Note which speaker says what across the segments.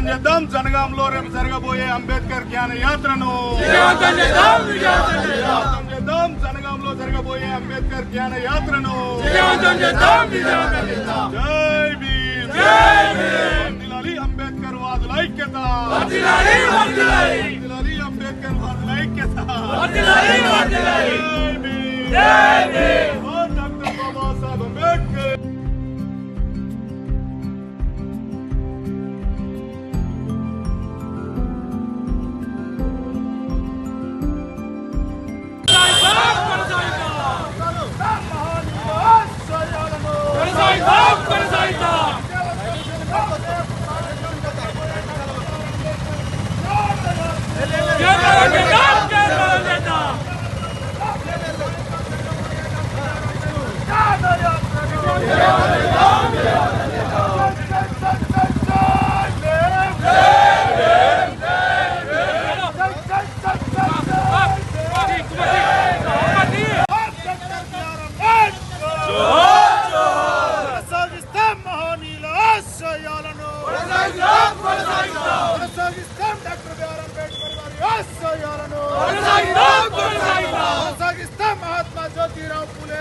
Speaker 1: విజయవంతం చేద్దాం జనగాంలో రేపు జరగబోయే అంబేద్కర్ జ్ఞాన యాత్రను జనగాంలో జరగబోయే అంబేద్కర్ జ్ఞాన యాత్రను జై భీమ్ వర్ధిల్లాలి అంబేద్కర్ వాదుల ఐక్యత వర్ధిల్లాలి అంబేద్కర్ వాదుల ఐక్యత జై భీమ్ డాక్టర్ బాబాసాహెబ్ అంబేద్కర్ महात्मा ज्योतिराव फुले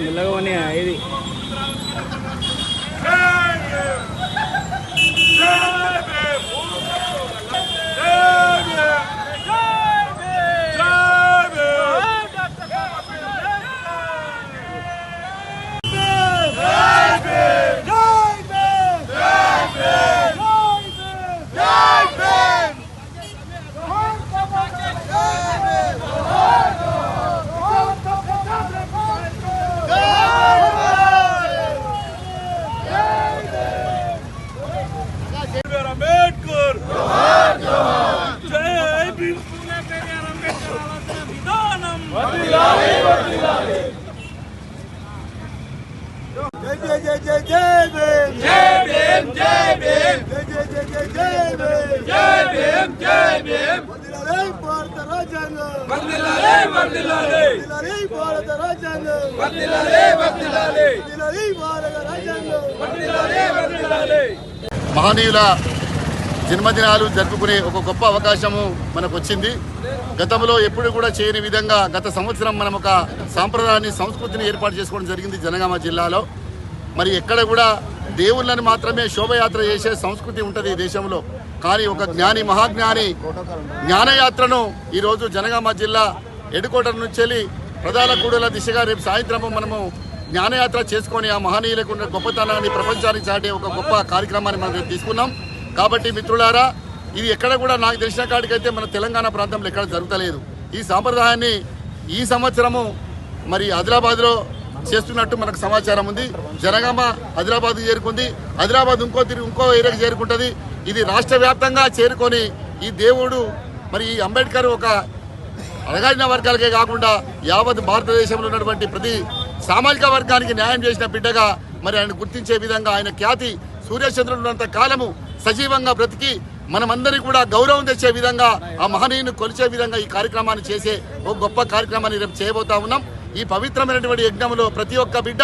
Speaker 2: మెల్లగానే ఇది
Speaker 1: మహనీయుల జన్మదినాలు జరుపుకునే ఒక గొప్ప అవకాశము మనకు వచ్చింది. గతంలో ఎప్పుడు కూడా చేయని విధంగా గత సంవత్సరం మనం ఒక సాంప్రదాయాన్ని సంస్కృతిని ఏర్పాటు చేసుకోవడం జరిగింది జనగామ జిల్లాలో. మరి ఎక్కడ కూడా దేవుళ్ళని మాత్రమే శోభయాత్ర చేసే సంస్కృతి ఉంటుంది దేశంలో. కానీ ఒక జ్ఞాని మహాజ్ఞాని జ్ఞానయాత్రను ఈరోజు జనగామ జిల్లా హెడ్‌క్వార్టర్ నుంచి వెళ్ళి ప్రధాన కూడల దిశగా రేపు సాయంత్రము మనము జ్ఞానయాత్ర చేసుకొని ఆ మహనీయులకు ఉన్న గొప్పతనాన్ని ప్రపంచానికి చాటే ఒక గొప్ప కార్యక్రమాన్ని మనం తీసుకున్నాం. కాబట్టి మిత్రులారా, ఇది ఎక్కడ కూడా నాకు తెలిసిన కాడికైతే మన తెలంగాణ ప్రాంతంలో ఎక్కడ జరుగుతలేదు. ఈ సాంప్రదాయాన్ని ఈ సంవత్సరము మరి ఆదిలాబాద్లో చేస్తున్నట్టు మనకు సమాచారం ఉంది. జనగామ ఆదిలాబాద్ చేరుకుంది, ఆదిలాబాద్ ఇంకో ఏరియాకి చేరుకుంటుంది. ఇది రాష్ట్ర వ్యాప్తంగా చేరుకొని ఈ దేవుడు మరి ఈ అంబేద్కర్ ఒక అణగారిన వర్గాలకే కాకుండా యావత్ భారతదేశంలో ఉన్నటువంటి ప్రతి సామాజిక వర్గానికి న్యాయం చేసిన బిడ్డగా మరి ఆయన గుర్తించే విధంగా ఆయన ఖ్యాతి సూర్యచంద్రుడు ఉన్నంత కాలము సజీవంగా బ్రతికి మనమందరికీ కూడా గౌరవం తెచ్చే విధంగా ఆ మహనీయుని కొలిచే విధంగా ఈ కార్యక్రమాన్ని చేసే ఒక గొప్ప కార్యక్రమాన్ని రేపు చేయబోతా ఉన్నాం. ఈ పవిత్రమైనటువంటి యజ్ఞంలో ప్రతి ఒక్క బిడ్డ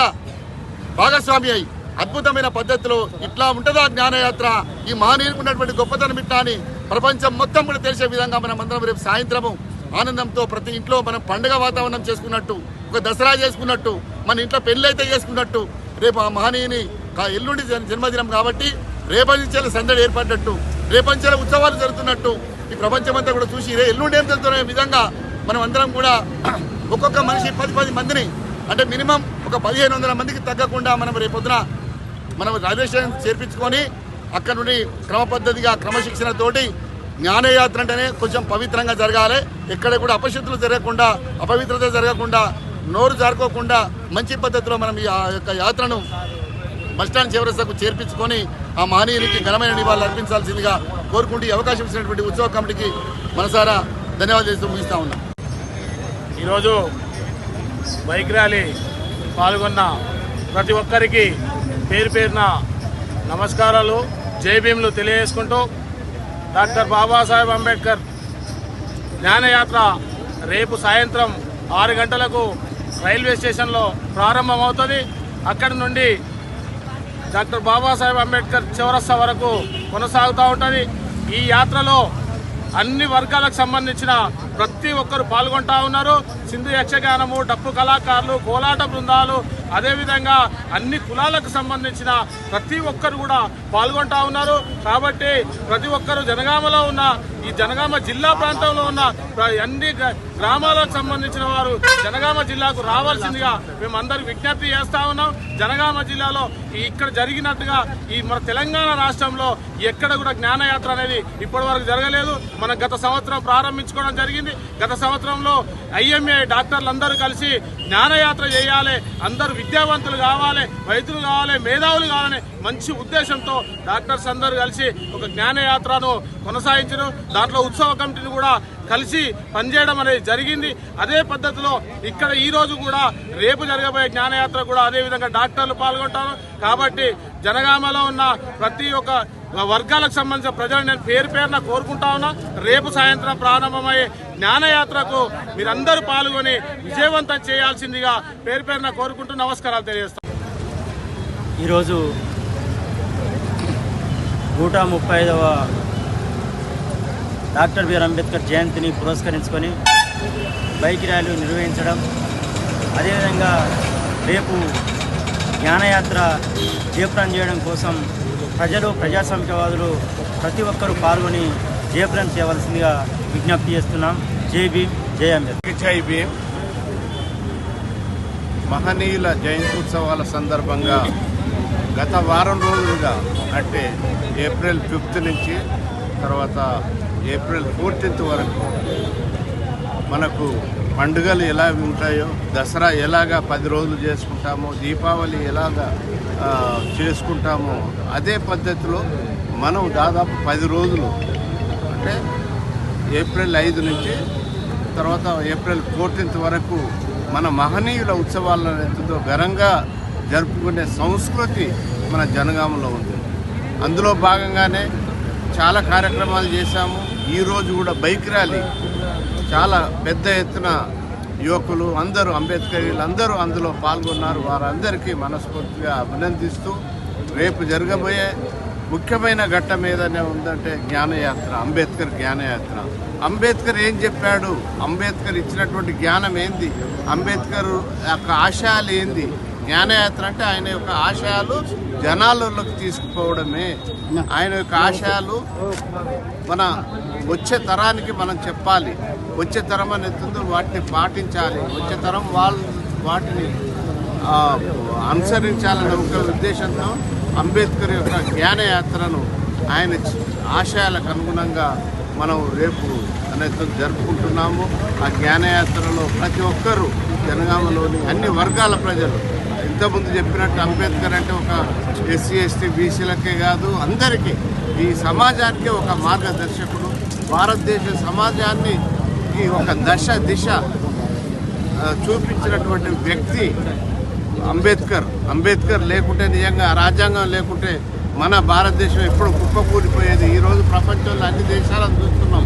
Speaker 1: భాగస్వామి అయి అద్భుతమైన పద్ధతిలో ఇట్లా ఉంటుందా జ్ఞానయాత్ర, ఈ మహనీయునికి ఉన్నటువంటి గొప్పతనం ఇట్లా అని ప్రపంచం మొత్తం కూడా తెలిసే విధంగా మనం అందరం రేపు సాయంత్రము ఆనందంతో ప్రతి ఇంట్లో మనం పండుగ వాతావరణం చేసుకున్నట్టు, ఒక దసరా చేసుకున్నట్టు, మన ఇంట్లో పెళ్లి అయితే చేసుకున్నట్టు రేపు ఆ మహనీయుని ఎల్లుండి జన్మదినం కాబట్టి రేపంచెల సందడి ఏర్పడ్డట్టు, రేపంచెల ఉత్సవాలు జరుగుతున్నట్టు ఈ ప్రపంచమంతా కూడా చూసి ఎల్లుండి ఏం జరుగుతున్న విధంగా మనం అందరం కూడా ఒక్కొక్క మనిషి 10 మందిని అంటే మినిమం ఒక 1500 మందికి తగ్గకుండా మనం రేపొద్దున మనం రైల్వే స్టేషన్ చేర్పించుకొని అక్కడ నుండి క్రమ పద్ధతిగా క్రమశిక్షణతోటి జ్ఞానయాత్ర అంటేనే కొంచెం పవిత్రంగా జరగాలి. ఎక్కడ కూడా అపశుద్ధులు జరగకుండా, అపవిత్రత జరగకుండా, నోరు జారుకోకుండా మంచి పద్ధతిలో మనం ఈ యొక్క యాత్రను బస్టాండ్ చివరసకు చేర్పించుకొని ఆ మహనీయునికి ఘనమైన నివాళులు అర్పించాల్సిందిగా కోరుకుంటూ ఈ అవకాశం ఇచ్చినటువంటి ఉత్సవ కమిటీకి మనసారా ధన్యవాదాలు చేస్తూ ముగిస్తా ఉన్నాం.
Speaker 2: ఈరోజు బైక్ ర్యాలీ పాల్గొన్న ప్రతి ఒక్కరికి పేరు పేరున నమస్కారాలు, జై భీమ్లు తెలియజేసుకుంటూ డాక్టర్ బాబాసాహెబ్ అంబేద్కర్ జ్ఞానయాత్ర రేపు సాయంత్రం 6 గంటలకు రైల్వే స్టేషన్లో ప్రారంభమవుతుంది. అక్కడి నుండి డాక్టర్ బాబాసాహెబ్ అంబేద్కర్ చౌరస్తా వరకు కొనసాగుతూ ఉంటుంది. ఈ యాత్రలో అన్ని వర్గాలకు సంబంధించిన ప్రతి ఒక్కరు పాల్గొంటా ఉన్నారు. సింధు యక్షగానము, డప్పు కళాకారులు, కోలాట బృందాలు, అదేవిధంగా అన్ని కులాలకు సంబంధించిన ప్రతి ఒక్కరు కూడా పాల్గొంటా ఉన్నారు. కాబట్టి ప్రతి ఒక్కరు జనగామలో ఉన్న ఈ జనగామ జిల్లా ప్రాంతంలో ఉన్న అన్ని గ్రామాలకు సంబంధించిన వారు జనగామ జిల్లాకు రావాల్సిందిగా మేము అందరికి విజ్ఞప్తి చేస్తా ఉన్నాం. జనగామ జిల్లాలో ఇక్కడ జరిగినట్టుగా ఈ మన తెలంగాణ రాష్ట్రంలో ఎక్కడ కూడా జ్ఞానయాత్ర అనేది ఇప్పటి వరకు జరగలేదు. మనం గత సంవత్సరం ప్రారంభించుకోవడం జరిగింది. గత సంవత్సరంలో ఐఎంఏ డాక్టర్లు అందరూ కలిసి జ్ఞానయాత్ర చేయాలి, అందరూ విద్యావంతులు కావాలి, వైద్యులు కావాలి, మేధావులు కావాలని మంచి ఉద్దేశంతో డాక్టర్స్ అందరూ కలిసి ఒక జ్ఞానయాత్రను కొనసాగించారు. దాంట్లో ఉత్సవ కమిటీని కూడా కలిసి పనిచేయడం అనేది జరిగింది. అదే పద్ధతిలో ఇక్కడ ఈ రోజు కూడా రేపు జరగబోయే జ్ఞానయాత్ర కూడా అదే విధంగా డాక్టర్లు పాల్గొంటారు. కాబట్టి జనగామలో ఉన్న ప్రతి ఒక్క వర్గాలకు సంబంధించిన ప్రజలు నేను పేరు పేరున కోరుకుంటా ఉన్నా. రేపు సాయంత్రం ప్రారంభమయ్యే జ్ఞానయాత్రకు మీరందరూ పాల్గొని విజయవంతం చేయాల్సిందిగా పేరు పేరున కోరుకుంటూ నమస్కారాలు తెలియజేస్తాను.
Speaker 3: ఈరోజు 135వ డాక్టర్ బిఆర్ అంబేద్కర్ జయంతిని పురస్కరించుకొని బైక్ ర్యాలీ నిర్వహించడం, అదేవిధంగా రేపు జ్ఞానయాత్ర జయప్రదం చేయడం కోసం ప్రజలు, ప్రజాస్వామికవాదులు ప్రతి ఒక్కరూ పాల్గొని జయప్రదం చేయవలసిందిగా విజ్ఞప్తి చేస్తున్నాం. జై భీమ్, జై అంబేద్కర్.
Speaker 4: జై భీమ్. మహనీయుల జయంత్యుత్సవాల సందర్భంగా గత వారం రోజులుగా అంటే ఏప్రిల్ 5 నుంచి తర్వాత ఏప్రిల్ 14 వరకు మనకు పండుగలు ఎలా ఉంటాయో, దసరా ఎలాగా 10 రోజులు చేసుకుంటామో, దీపావళి ఎలాగా చేసుకుంటామో అదే పద్ధతిలో మనం దాదాపు 10 రోజులు అంటే ఏప్రిల్ 5 నుంచి తర్వాత ఏప్రిల్ 14 వరకు మన మహనీయుల ఉత్సవాలను ఎంతో ఘనంగా జరుపుకునే సంస్కృతి మన జనగామలో ఉంది. అందులో భాగంగానే చాలా కార్యక్రమాలు చేశాము. ఈరోజు కూడా బైక్ ర్యాలీ చాలా పెద్ద ఎత్తున యువకులు అందరూ, అంబేద్కరీలు అందరూ అందులో పాల్గొన్నారు. వారందరికీ మనస్ఫూర్తిగా అభినందిస్తూ రేపు జరగబోయే ముఖ్యమైన ఘట్టం ఏదైనా ఉందంటే జ్ఞానయాత్ర, అంబేద్కర్ జ్ఞానయాత్ర. అంబేద్కర్ ఏం చెప్పాడు, అంబేద్కర్ ఇచ్చినటువంటి జ్ఞానం ఏంది, అంబేద్కర్ యొక్క ఆశయాలు ఏంది. జ్ఞానయాత్ర అంటే ఆయన యొక్క ఆశయాలు జనాలలోకి తీసుకుపోవడమే. ఆయన యొక్క ఆశయాలు మన వచ్చే తరానికి మనం చెప్పాలి. వచ్చే తరం అనేది వాటిని పాటించాలి. వచ్చే తరం వాటిని అనుసరించాలనే ఒక ఉద్దేశంతో అంబేద్కర్ యొక్క జ్ఞానయాత్రను ఆయన ఆశయాలకు అనుగుణంగా మనం రేపు అనేది జరుపుకుంటున్నాము. ఆ జ్ఞానయాత్రలో ప్రతి ఒక్కరూ జనగామలోని అన్ని వర్గాల ప్రజలు, ఇంతకుముందు చెప్పినట్టు అంబేద్కర్ అంటే ఒక ఎస్సీ ఎస్టీ బీసీలకే కాదు, అందరికీ, ఈ సమాజానికి ఒక మార్గదర్శకుడు. భారతదేశ సమాజాన్ని ఒక దిశ చూపించినటువంటి వ్యక్తి అంబేద్కర్ లేకుంటే, నిజంగా రాజ్యాంగం లేకుంటే మన భారతదేశం ఎప్పుడు కుప్పకూలిపోయేది. ఈరోజు ప్రపంచంలో అన్ని దేశాలను చూస్తున్నాం.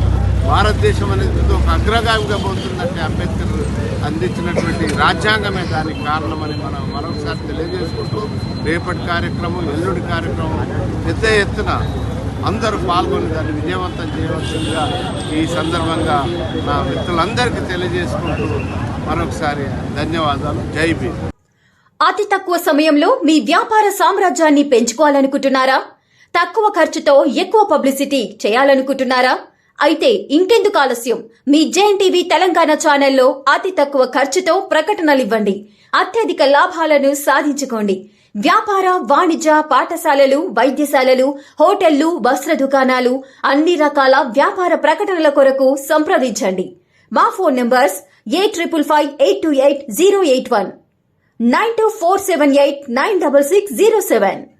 Speaker 4: భారతదేశం అనేది ఒక అగ్రగామిగా పోతుందంటే అంబేద్కర్ అందించినటువంటి రాజ్యాంగమే దానికి కారణమని మనం మరొకసారి తెలియజేసుకుంటూ రేపటి కార్యక్రమం, ఎల్లుడి కార్యక్రమం పెద్ద ఎత్తున అందరూ పాల్గొని దాన్ని విజయవంతం చేయవలసిందిగా ఈ సందర్భంగా నా మిత్రులందరికీ తెలియజేసుకుంటూ మరొకసారి ధన్యవాదాలు. జై భీమ్.
Speaker 5: అతి తక్కువ సమయంలో మీ వ్యాపార సామ్రాజ్యాన్ని పెంచుకోవాలనుకుంటున్నారా? తక్కువ ఖర్చుతో ఎక్కువ పబ్లిసిటీ చేయాలనుకుంటున్నారా? అయితే ఇంకెందుకు ఆలస్యం? మీ జేఎన్టీవీ తెలంగాణ ఛానల్లో అతి తక్కువ ఖర్చుతో ప్రకటనలివ్వండి. అత్యధిక లాభాలను సాధించుకోండి. వ్యాపార, వాణిజ్య, పాఠశాలలు, వైద్యశాలలు, హోటళ్లు, వస్త్ర దుకాణాలు, అన్ని రకాల వ్యాపార ప్రకటనల కొరకు సంప్రదించండి. మా ఫోన్ నంబర్స్ 8558288081 9247896607.